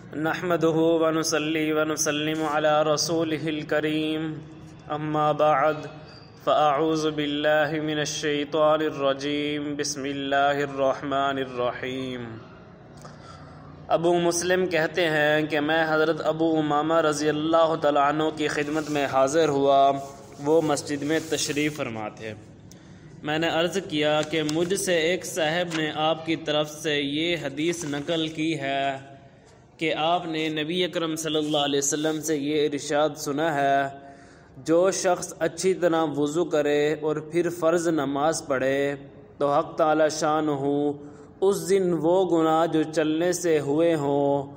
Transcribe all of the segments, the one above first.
نحمده ونصلي ونسلم على رسوله الكريم اما بعد فاعوذ باللہ من الشیطان الرجیم بسم اللہ الرحمن الرحیم۔ ابو مسلم کہتے ہیں کہ میں حضرت ابو امامہ رضی اللہ تعالیٰ عنہ کی خدمت میں حاضر ہوا، وہ مسجد میں تشریف فرما تھے۔ میں نے عرض کیا کہ مجھ سے ایک صاحب نے آپ کی طرف سے یہ حدیث نقل کی ہے کہ آپ نے نبی اکرم صلی اللہ علیہ وسلم سے یہ ارشاد سنا ہے، جو شخص اچھی طرح وضو کرے اور پھر فرض نماز پڑھے تو حق تعالی شان ہو اس دن وہ گناہ جو چلنے سے ہوئے ہوں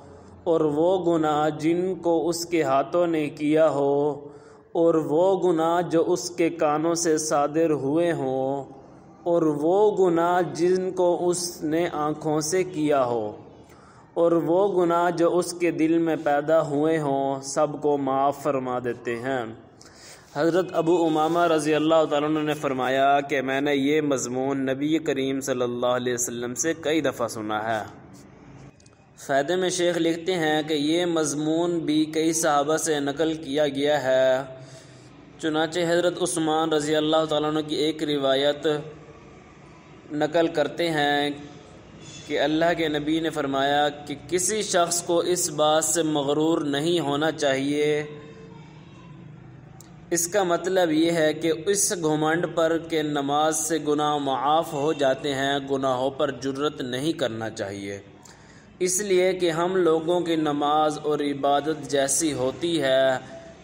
اور وہ گناہ جن کو اس کے ہاتھوں نے کیا ہو اور وہ گناہ جو اس کے کانوں سے صادر ہوئے ہوں اور وہ گناہ جن کو اس نے آنکھوں سے کیا ہو اور وہ گناہ جو اس کے دل میں پیدا ہوئے ہوں، سب کو معاف فرما دیتے ہیں۔ حضرت ابو امامہ رضی اللہ تعالیٰ عنہ نے فرمایا کہ میں نے یہ مضمون نبی کریم صلی اللہ علیہ وسلم سے کئی دفعہ سنا ہے۔ فائدے میں شیخ لکھتے ہیں کہ یہ مضمون بھی کئی صحابہ سے نقل کیا گیا ہے، چنانچہ حضرت عثمان رضی اللہ تعالیٰ عنہ کی ایک روایت نقل کرتے ہیں کہ اللہ کے نبی نے فرمایا کہ کسی شخص کو اس بات سے مغرور نہیں ہونا چاہیے، اس کا مطلب یہ ہے کہ اس گھمنڈ پر کہ نماز سے گناہ معاف ہو جاتے ہیں، گناہوں پر جرت نہیں کرنا چاہیے، اس لیے کہ ہم لوگوں کی نماز اور عبادت جیسی ہوتی ہے،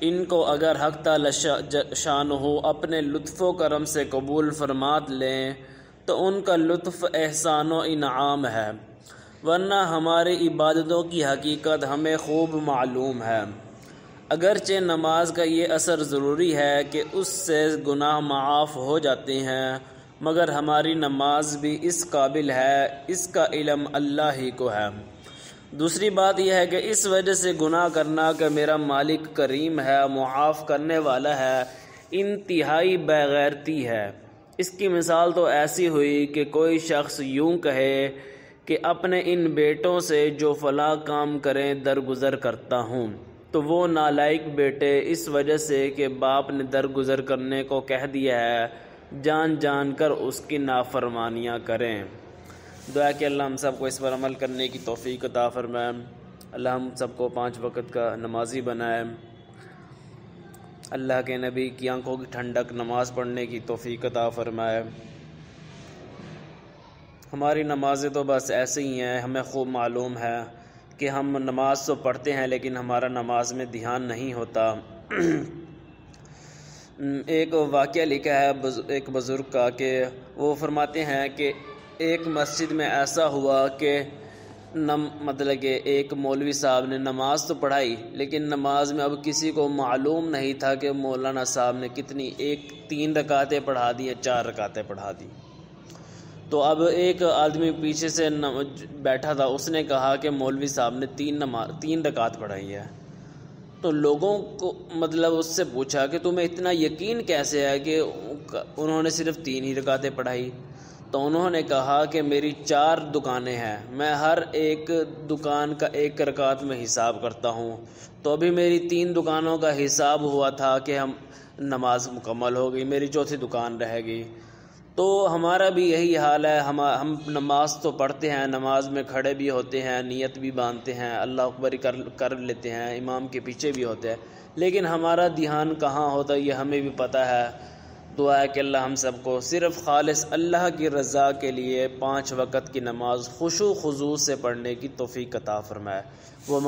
ان کو اگر حق تعالی شانہ اپنے لطف و کرم سے قبول فرمات لیں تو ان کا لطف احسان و انعام ہے، ورنہ ہماری عبادتوں کی حقیقت ہمیں خوب معلوم ہے۔ اگرچہ نماز کا یہ اثر ضروری ہے کہ اس سے گناہ معاف ہو جاتے ہیں، مگر ہماری نماز بھی اس قابل ہے، اس کا علم اللہ ہی کو ہے۔ دوسری بات یہ ہے کہ اس وجہ سے گناہ کرنا کہ میرا مالک کریم ہے، معاف کرنے والا ہے، انتہائی بے غیرتی ہے۔ اس کی مثال تو ایسی ہوئی کہ کوئی شخص یوں کہے کہ اپنے ان بیٹوں سے جو فلاں کام کریں درگزر کرتا ہوں، تو وہ نالائق بیٹے اس وجہ سے کہ باپ نے درگزر کرنے کو کہہ دیا ہے، جان جان کر اس کی نافرمانیاں کریں۔ دعا کہ اللہ ہم سب کو اس پر عمل کرنے کی توفیق عطا فرمائے، اللہ ہم سب کو 5 وقت کا نمازی بنائے، اللہ کے نبی کی آنکھوں کی ٹھنڈک نماز پڑھنے کی توفیق عطا فرمائے۔ ہماری نمازیں تو بس ایسے ہی ہیں، ہمیں خوب معلوم ہے کہ ہم نماز تو پڑھتے ہیں لیکن ہمارا نماز میں دھیان نہیں ہوتا۔ ایک واقعہ لکھا ہے ایک بزرگ کا کہ وہ فرماتے ہیں کہ ایک مسجد میں ایسا ہوا کہ مطلب کہ ایک مولوی صاحب نے نماز تو پڑھائی لیکن نماز میں اب کسی کو معلوم نہیں تھا کہ مولانا صاحب نے کتنی 3 رکعتیں پڑھا دی یا 4 رکعتیں پڑھا دی۔ تو اب ایک آدمی پیچھے سے بیٹھا تھا، اس نے کہا کہ مولوی صاحب نے 3 رکعت پڑھائی ہے۔ تو لوگوں کو مطلب اس سے پوچھا کہ تمہیں اتنا یقین کیسے ہے کہ انہوں نے صرف 3 ہی رکعتیں پڑھائی؟ تو انہوں نے کہا کہ میری 4 دکانیں ہیں، میں ہر ایک دکان کا 1 رکعت میں حساب کرتا ہوں، تو ابھی میری 3 دکانوں کا حساب ہوا تھا کہ ہم نماز مکمل ہو گئی، میری 4تھی دکان رہ گئی۔ تو ہمارا بھی یہی حال ہے، ہم نماز تو پڑھتے ہیں، نماز میں کھڑے بھی ہوتے ہیں، نیت بھی باندھتے ہیں، اللہ اکبر کر لیتے ہیں، امام کے پیچھے بھی ہوتے ہیں، لیکن ہمارا دھیان کہاں ہوتا ہے یہ ہمیں بھی پتہ ہے۔ دعا ہے کہ اللہ ہم سب کو صرف خالص اللہ کی رضا کے لیے 5 وقت کی نماز خشوع و خضوع سے پڑھنے کی توفیق عطا فرمائے۔ وہ